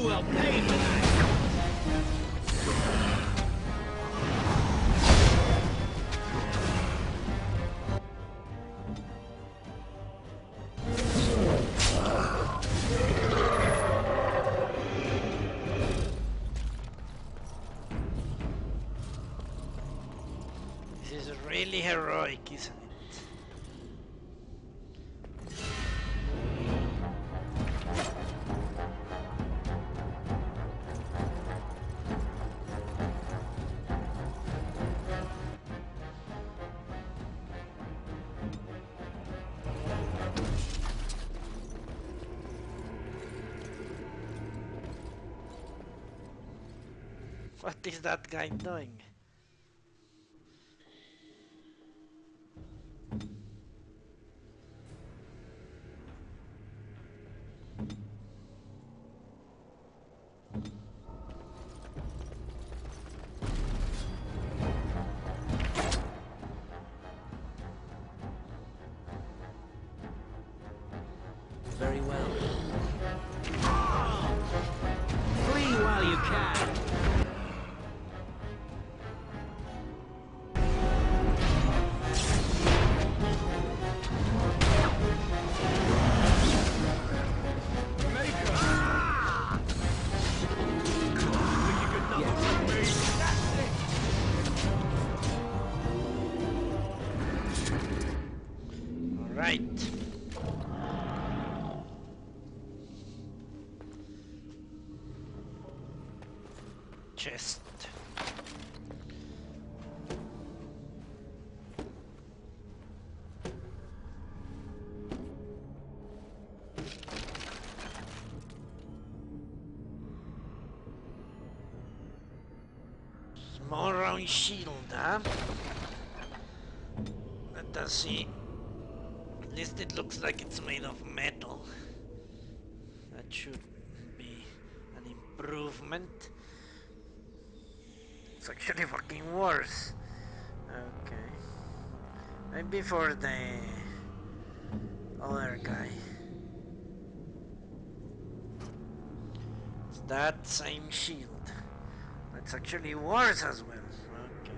will pay for that! This is really heroic, isn't it? What is that guy doing? Very well. Flee while you can! Right. Chest. Small round shield, huh? Let us see. At least it looks like it's made of metal. That should be an improvement. It's actually fucking worse. Okay. Maybe for the other guy. It's that same shield. It's actually worse as well. Okay.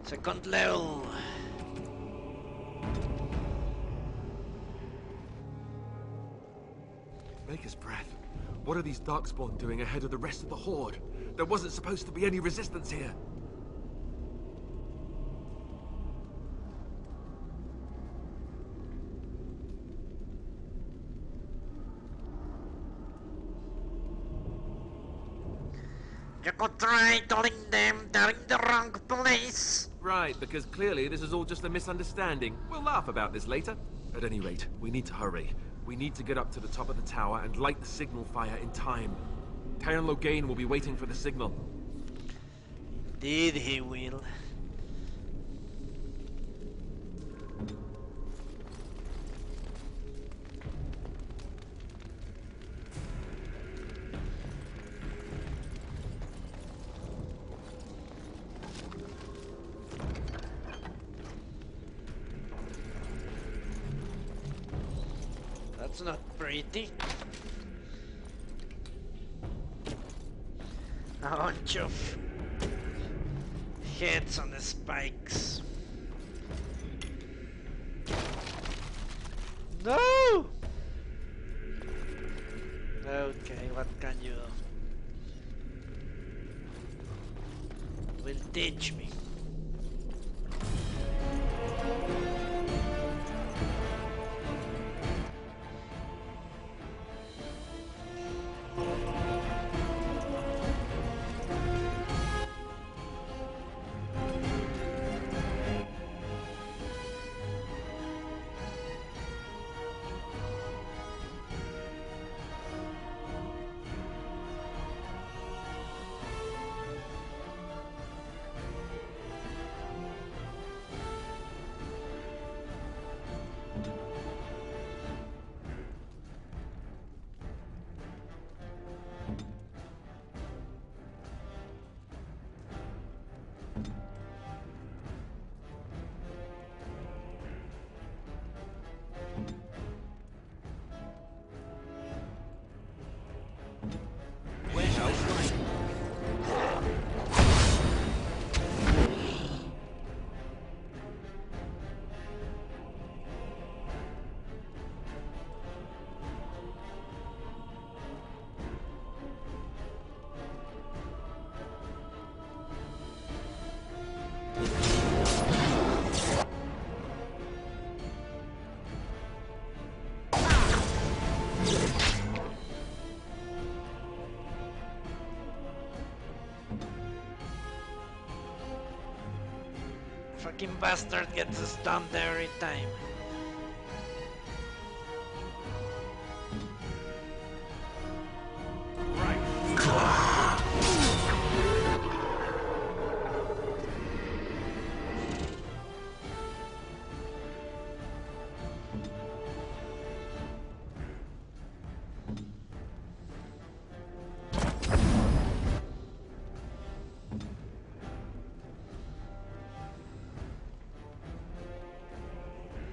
Second level. Maker's breath. What are these Darkspawn doing ahead of the rest of the Horde? There wasn't supposed to be any resistance here. You could try telling them they're in the wrong place. Right, because clearly this is all just a misunderstanding. We'll laugh about this later. At any rate, we need to hurry. We need to get up to the top of the tower and light the signal fire in time. Tyron Loghain will be waiting for the signal. Indeed he will. That's not pretty. A bunch of heads on the spikes. No! Okay, what can you do? Will teach me. Fucking bastard gets stunned every time.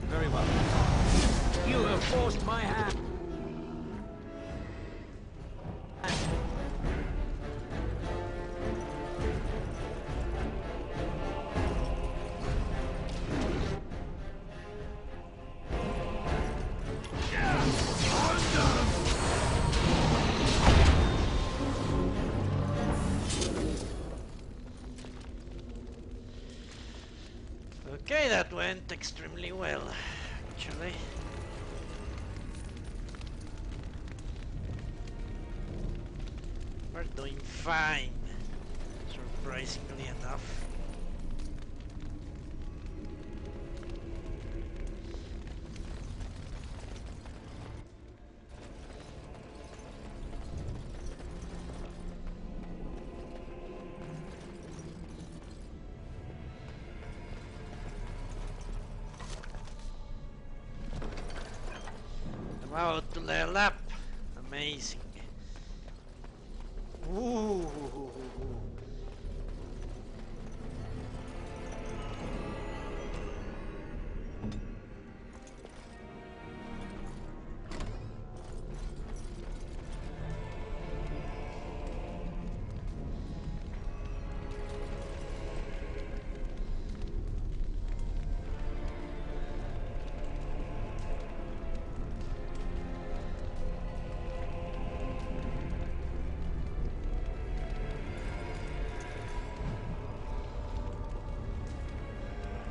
Very well. You have forced my hand. Okay, that went extremely well, actually. We're doing fine, surprisingly enough. I'm about to level up. Amazing. Ooh.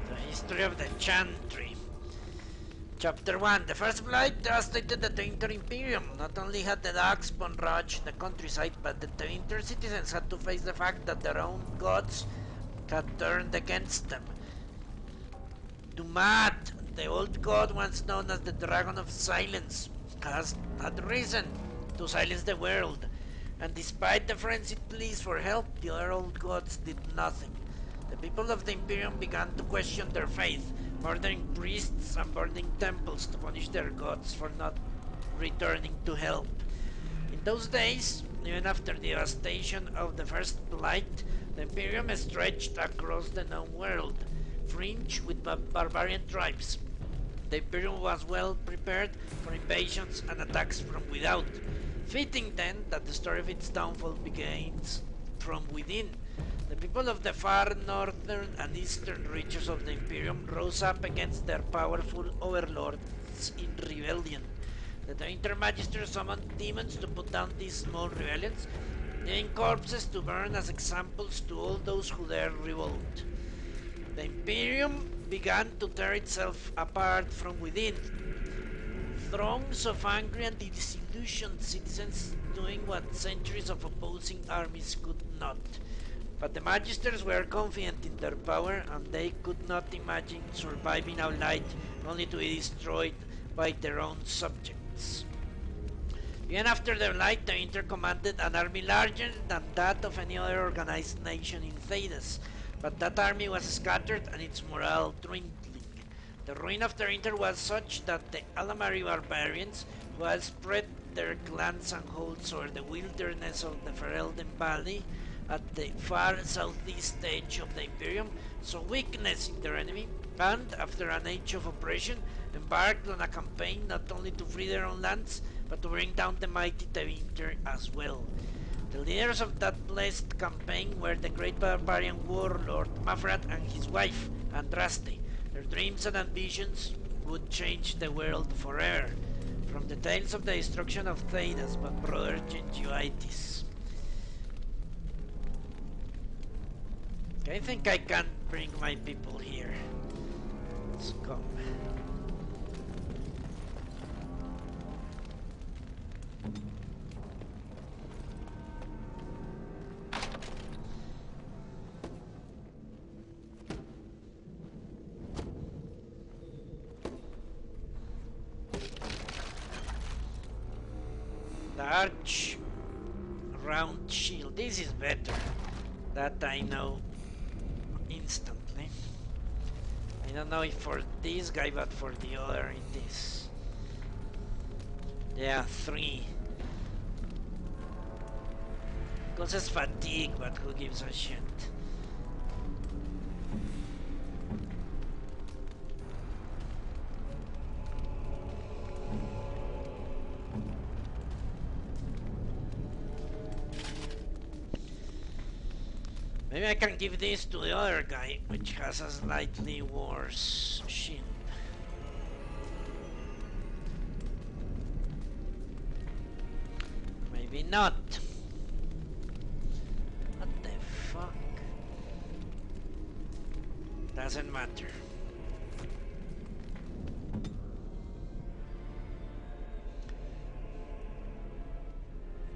The history of the Chantry. Chapter 1. The First Blight devastated the Tainter Imperium. Not only had the Darkspawn ravaged the countryside, but the Tainter citizens had to face the fact that their own gods had turned against them. Dumat, the old god once known as the Dragon of Silence, had risen to silence the world, and despite the frenzied pleas for help, the other old gods did nothing. The people of the Imperium began to question their faith, murdering priests and burning temples to punish their gods for not returning to help. In those days, even after the devastation of the First Blight, the Imperium stretched across the known world, fringed with barbarian tribes. The Imperium was well prepared for invasions and attacks from without. Fitting then that the story of its downfall begins from within. The people of the far northern and eastern reaches of the Imperium rose up against their powerful overlords in rebellion. The Tainter Magister summoned demons to put down these small rebellions, leaving corpses to burn as examples to all those who dare revolt. The Imperium began to tear itself apart from within. Throngs of angry and disillusioned citizens doing what centuries of opposing armies could not. But the Magisters were confident in their power, and they could not imagine surviving a light only to be destroyed by their own subjects. Even after the Light, the Inter commanded an army larger than that of any other organized nation in Thedas, but that army was scattered and its morale dwindling. The ruin of the Inter was such that the Alamari barbarians, who had spread their clans and holds over the wilderness of the Ferelden Valley at the far southeast edge of the Imperium, saw weakness in their enemy, and, after an age of oppression, embarked on a campaign not only to free their own lands, but to bring down the mighty Tevinter as well. The leaders of that blessed campaign were the great barbarian warlord Mafrat and his wife, Andraste. Their dreams and ambitions would change the world forever. From the tales of the destruction of Thedas by Brother Gingivitis. I think I can bring my people here. Let's come. large round shield. This is better. That I know instantly. I don't know if for this guy, but for the other it is. Yeah, 3. Causes fatigue, but who gives a shit? Maybe I can give this to the other guy, which has a slightly worse shield. Maybe not. What the fuck? Doesn't matter.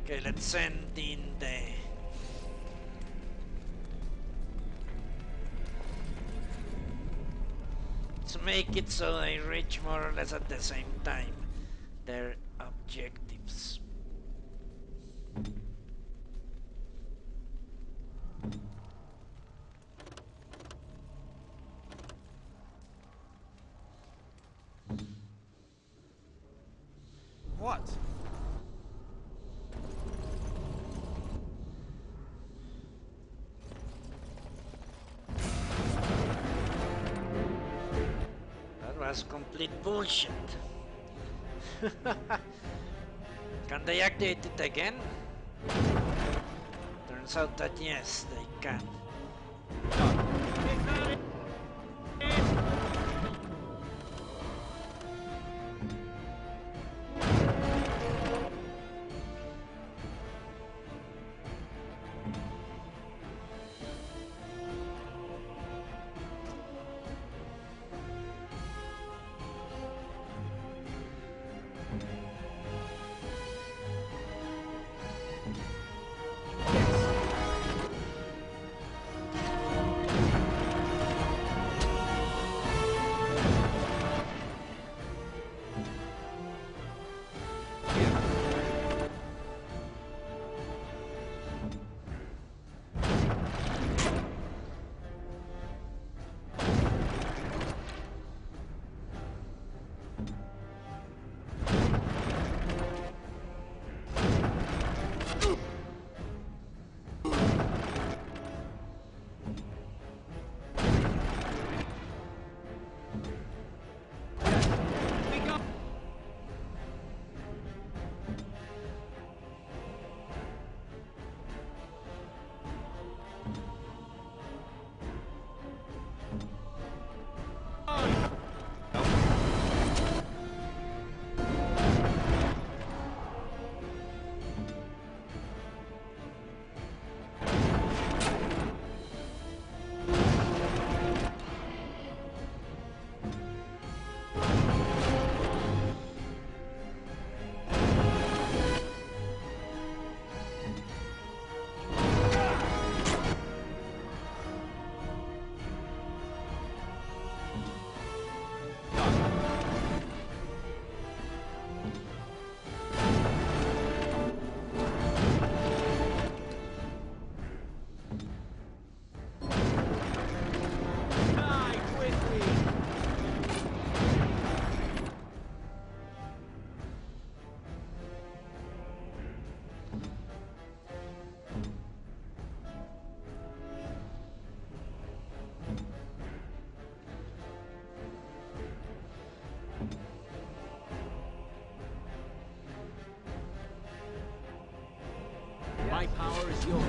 Okay, let's send in the... Let's make it so they reach more or less at the same time their objectives. What? That was complete bullshit. Can they activate it again? Turns out that yes, they can. My power is yours.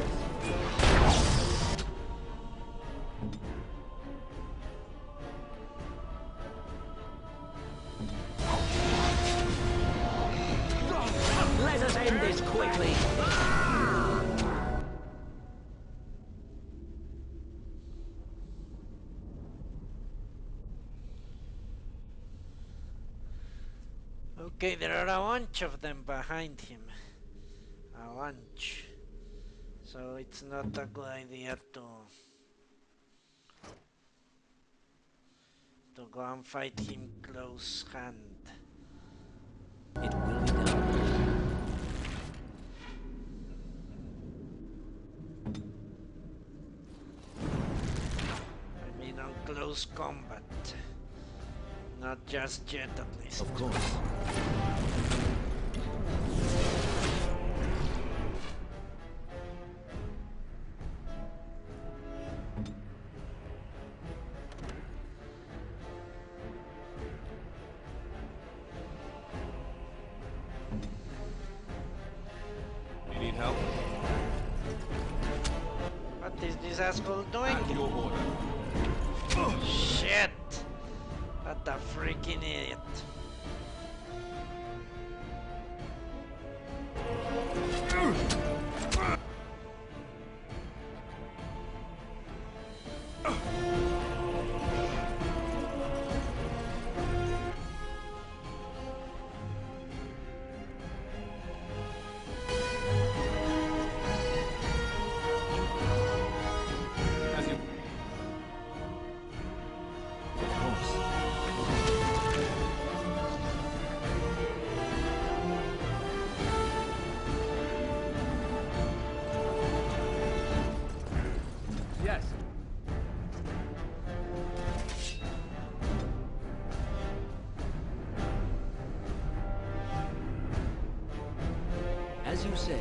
Let us end this quickly. Okay, there are a bunch of them behind him. A bunch. So it's not a good idea to go and fight him close hand. It will be done. close combat. Not just yet, at least. Of course. You need help? What is this asshole doing? At your order. Shit! What a freaking idiot. As you... Of course. Yes. As you say.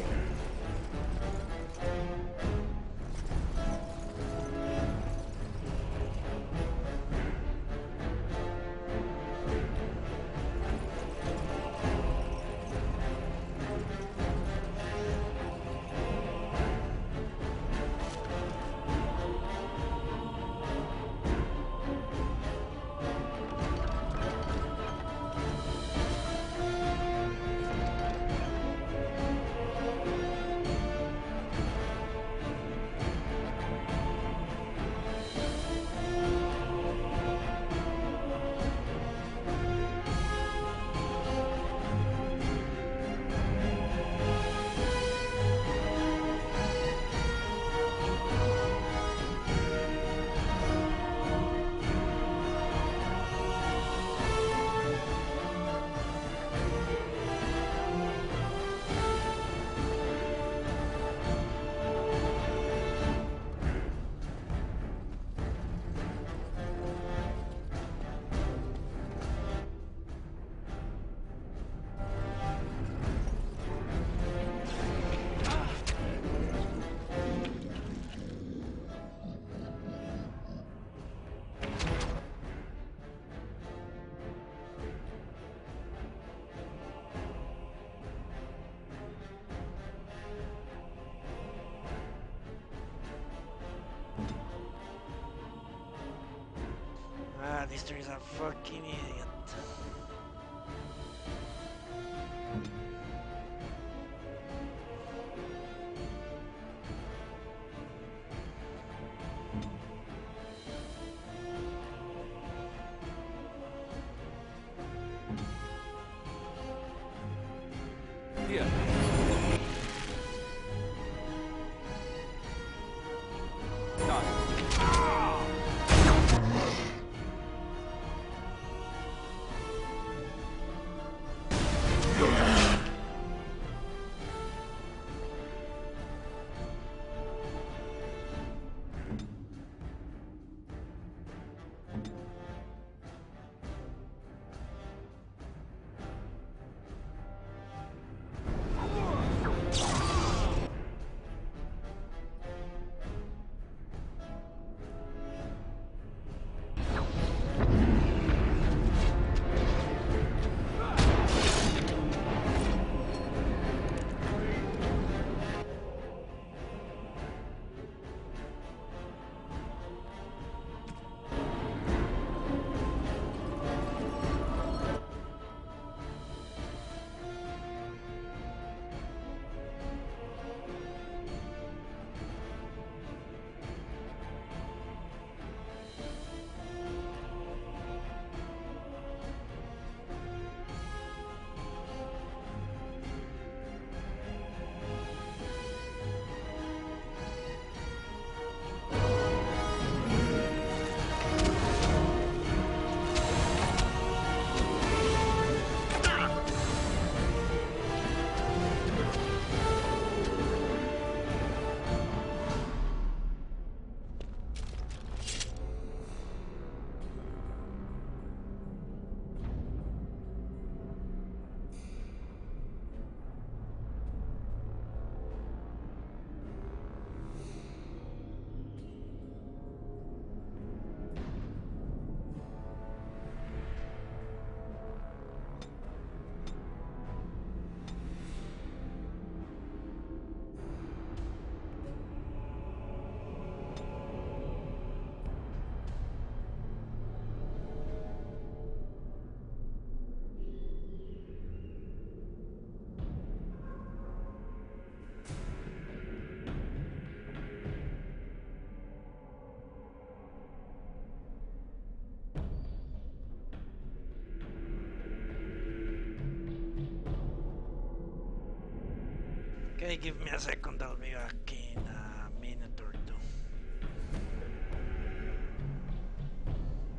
Ah, this dude is a fucking idiot. Here. Done. Okay, give me a second, I'll be back.